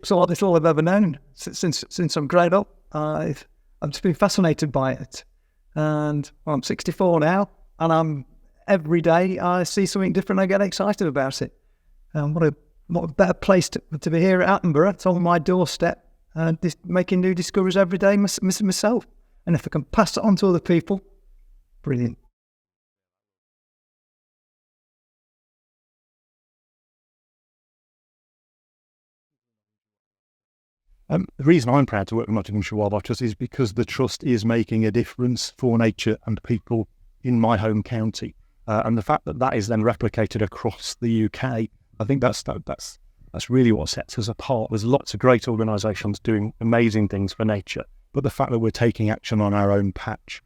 It's all I've ever known since I'm grown up. I've just been fascinated by it, and I'm 64 now, and every day I see something different. I get excited about it. What a better place to be here at Attenborough. It's on my doorstep, making new discoveries every day myself. And if I can pass it on to other people, brilliant. The reason I'm proud to work with Nottinghamshire Wildlife Trust is because the Trust is making a difference for nature and people in my home county. And the fact that that is then replicated across the UK, I think that's really what sets us apart. There's lots of great organisations doing amazing things for nature, but the fact that we're taking action on our own patch,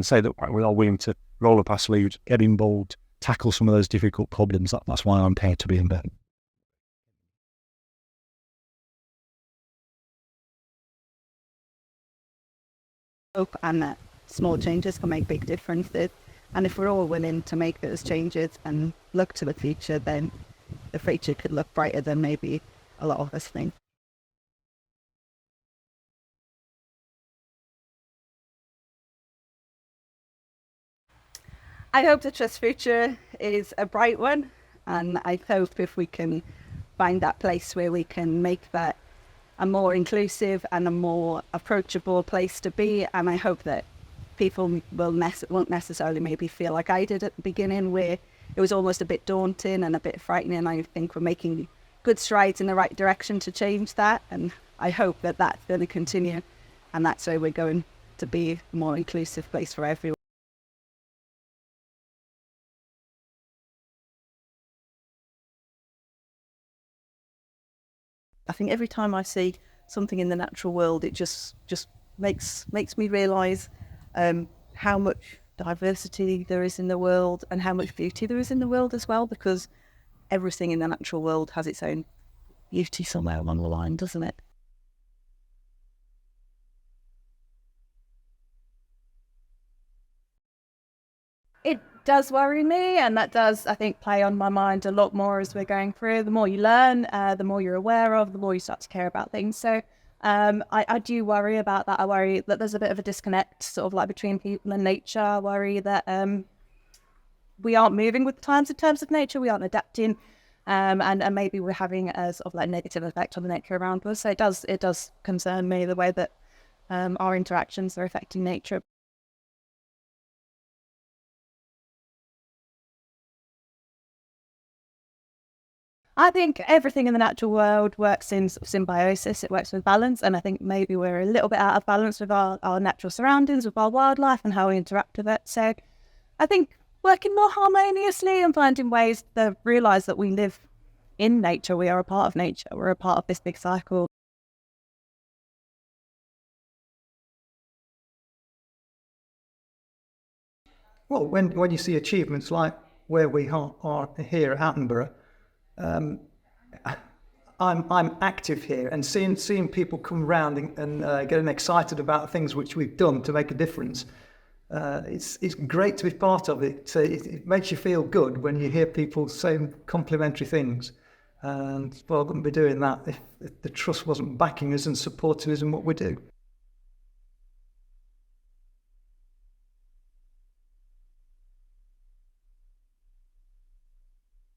say that we are willing to roll up our sleeves, get involved, tackle some of those difficult problems, that's why I'm proud to be in there. Hope and that small changes can make big differences. And if we're all willing to make those changes and look to the future, then the future could look brighter than maybe a lot of us think. I hope the Trust future is a bright one, and I hope if we can find that place where we can make that a more inclusive and a more approachable place to be. And I hope that people won't necessarily maybe feel like I did at the beginning, where it was almost a bit daunting and a bit frightening. I think we're making good strides in the right direction to change that, and I hope that that's going to continue, and that's where we're going to be a more inclusive place for everyone. I think every time I see something in the natural world, it just makes me realise how much diversity there is in the world and how much beauty there is in the world as well, because everything in the natural world has its own beauty somewhere along the line, doesn't it? It does worry me, and that does, I think, play on my mind a lot more as we're going through. The more you learn, the more you're aware of, the more you start to care about things. So I do worry about that. I worry that there's a bit of a disconnect sort of like between people and nature. I worry that we aren't moving with the times in terms of nature. We aren't adapting, and maybe we're having a sort of like negative effect on the nature around us. So it does concern me the way that our interactions are affecting nature. I think everything in the natural world works in sort of symbiosis. It works with balance, and I think maybe we're a little bit out of balance with our natural surroundings, with our wildlife and how we interact with it. So I think working more harmoniously and finding ways to realise that we live in nature, we are a part of nature, we're a part of this big cycle. Well, when you see achievements like where we are here at Attenborough, I'm active here, and seeing people come round and getting excited about things which we've done to make a difference. It's great to be part of it. It makes you feel good when you hear people saying complimentary things. And well, I wouldn't be doing that if the Trust wasn't backing us and supporting us in what we do.